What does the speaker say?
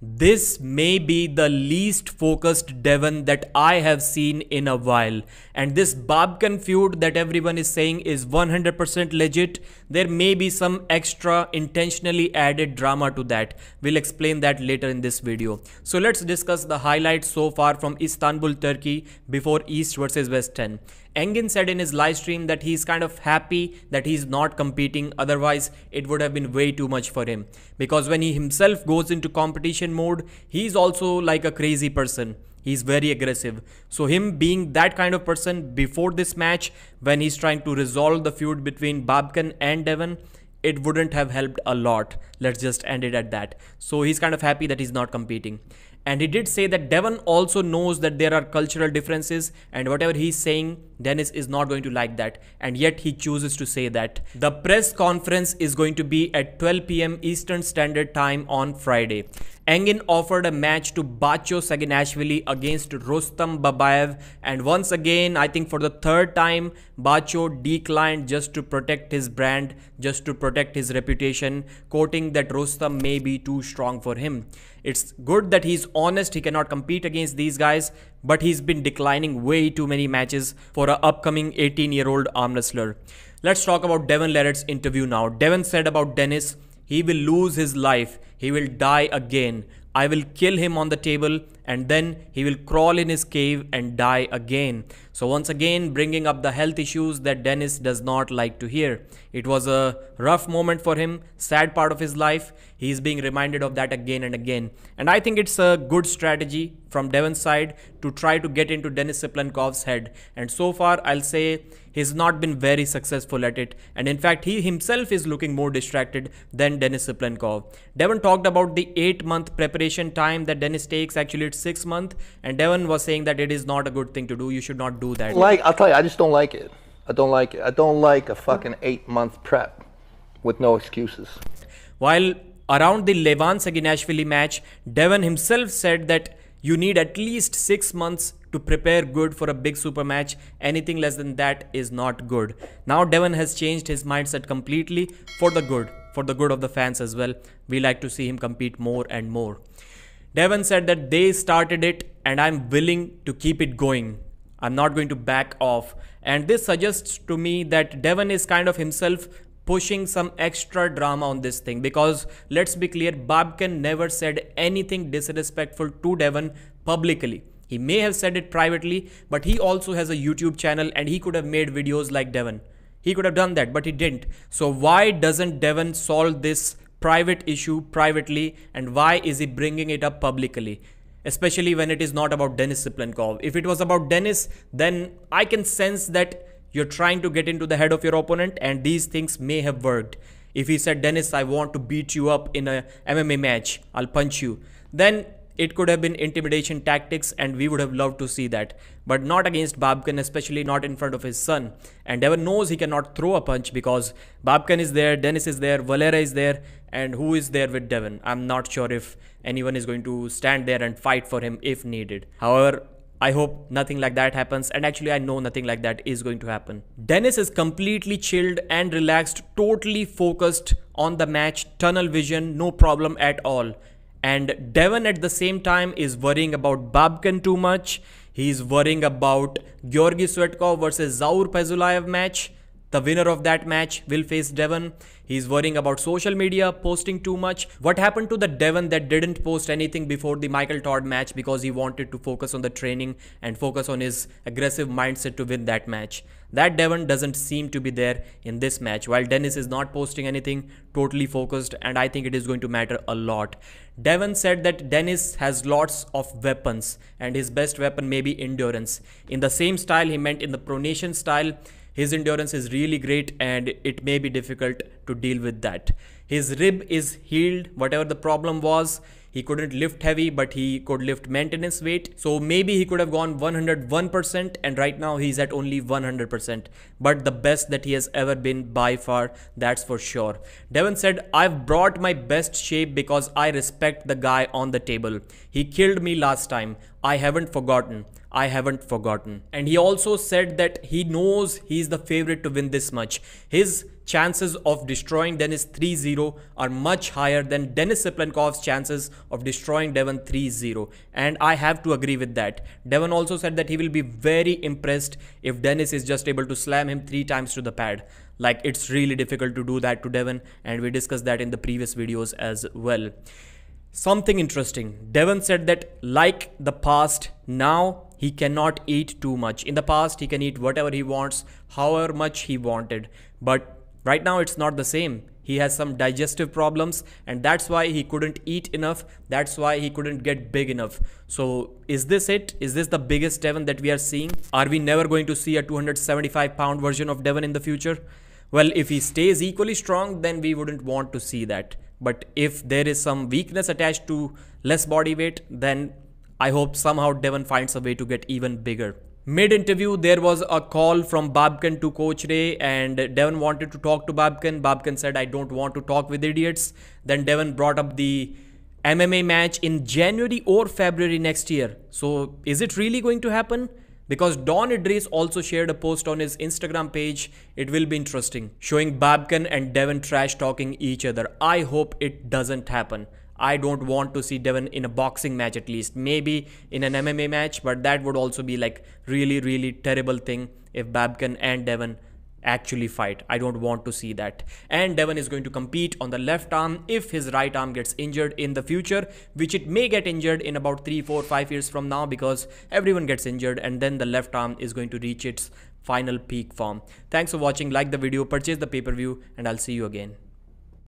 This may be the least focused Devon that I have seen in a while. And this Babkan feud that everyone is saying is 100% legit. There may be some extra intentionally added drama to that. We'll explain that later in this video. So let's discuss the highlights so far from Istanbul, Turkey before East versus West 10. Engin said in his live stream that he's kind of happy that he's not competing, otherwise it would have been way too much for him. Because when he himself goes into competition mode, he's also like a crazy person. He's very aggressive. So him being that kind of person before this match, when he's trying to resolve the feud between Babkan and Devon, it wouldn't have helped a lot. Let's just end it at that. So he's kind of happy that he's not competing. And he did say that Devon also knows that there are cultural differences, and whatever he's saying, DENIS is not going to like that. And yet he chooses to say that. The press conference is going to be at 12 PM Eastern Standard Time on Friday. Engin offered a match to Bacho Saginashvili against Rustam Babayev, and once again, I think for the third time, Bacho declined just to protect his brand, just to protect his reputation, quoting that Rustam may be too strong for him. It's good that he's honest, he cannot compete against these guys, but he's been declining way too many matches for an upcoming 18-year-old arm wrestler. Let's talk about Devon Larratt's interview now. Devon said about DENIS, he will lose his life, he will die again. I will kill him on the table and then he will crawl in his cave and die again. So once again bringing up the health issues that DENIS does not like to hear. It was a rough moment for him, sad part of his life. He's being reminded of that again and again. And I think it's a good strategy from Devon's side to try to get into Denis Siplenkov's head. And so far I'll say he's not been very successful at it. And in fact he himself is looking more distracted than Denis Siplenkov. Devon talked about the 8-month preparation time that Denis takes. Actually it's 6 months. And Devon was saying that it is not a good thing to do. You should not do that. I'll tell you, I just don't like it. I don't like it. I don't like a fucking 8-month prep with no excuses. While around the Levan Saginashvili match, Devon himself said that you need at least 6 months to prepare good for a big super match. Anything less than that is not good. Now Devon has changed his mindset completely for the good of the fans as well. We like to see him compete more and more. Devon said that they started it and I'm willing to keep it going. I'm not going to back off. And this suggests to me that Devon is kind of himself pushing some extra drama on this thing, because let's be clear, Babkan never said anything disrespectful to Devon publicly. He may have said it privately, but he also has a YouTube channel and he could have made videos like Devon. He could have done that, but he didn't. So why doesn't Devon solve this private issue privately, and why is he bringing it up publicly? Especially when it is not about Denis Siplenkov. If it was about Denis, then I can sense that you're trying to get into the head of your opponent and these things may have worked. If he said, Denis, I want to beat you up in a MMA match, I'll punch you, then it could have been intimidation tactics and we would have loved to see that. But not against Babkan, especially not in front of his son. And Devon knows he cannot throw a punch because Babkan is there, Denis is there, Valera is there, and who is there with Devon? I'm not sure if anyone is going to stand there and fight for him if needed. However, I hope nothing like that happens, and actually I know nothing like that is going to happen. Denis is completely chilled and relaxed, totally focused on the match, tunnel vision, no problem at all. And Devon at the same time is worrying about Babkan too much. He's worrying about Georgi Swetkov versus Zaur Pezulaev match. The winner of that match will face Devon. He's worrying about social media, posting too much. What happened to the Devon that didn't post anything before the Michael Todd match because he wanted to focus on the training and focus on his aggressive mindset to win that match? That Devon doesn't seem to be there in this match. While Denis is not posting anything, totally focused, and I think it is going to matter a lot. Devon said that Denis has lots of weapons and his best weapon may be endurance. In the same style, he meant in the pronation style. His endurance is really great and it may be difficult to deal with that. His rib is healed, whatever the problem was. He couldn't lift heavy, but he could lift maintenance weight. So maybe he could have gone 101% and right now he's at only 100%. But the best that he has ever been by far, that's for sure. Devon said, I've brought my best shape because I respect the guy on the table. He killed me last time. I haven't forgotten. I haven't forgotten. And he also said that he knows he's the favorite to win this much. His chances of destroying Denis 3-0 are much higher than Denis Siplenkov's chances of destroying Devon 3-0. And I have to agree with that. Devon also said that he will be very impressed if Denis is just able to slam him 3 times to the pad. Like, it's really difficult to do that to Devon, and we discussed that in the previous videos as well. Something interesting. Devon said that like the past, now he cannot eat too much. In the past, he can eat whatever he wants, however much he wanted. But right now, it's not the same. He has some digestive problems, and that's why he couldn't eat enough. That's why he couldn't get big enough. So is this it? Is this the biggest Devon that we are seeing? Are we never going to see a 275-pound version of Devon in the future? Well, if he stays equally strong, then we wouldn't want to see that. But if there is some weakness attached to less body weight, then I hope somehow Devon finds a way to get even bigger. Mid-interview, there was a call from Babkan to Coach Ray, and Devon wanted to talk to Babkan. Babkan said, I don't want to talk with idiots. Then Devon brought up the MMA match in January or February next year. So is it really going to happen? Because Don Idris also shared a post on his Instagram page. It will be interesting, showing Babkan and Devon trash talking each other. I hope it doesn't happen. I don't want to see Devon in a boxing match at least. Maybe in an MMA match, but that would also be like really terrible thing if Babkan and Devon actually fight. I don't want to see that. And Devon is going to compete on the left arm if his right arm gets injured in the future, which it may get injured in about 3, 4, 5 years from now, because everyone gets injured, and then the left arm is going to reach its final peak form. Thanks for watching. Like the video, purchase the pay-per-view, and I'll see you again.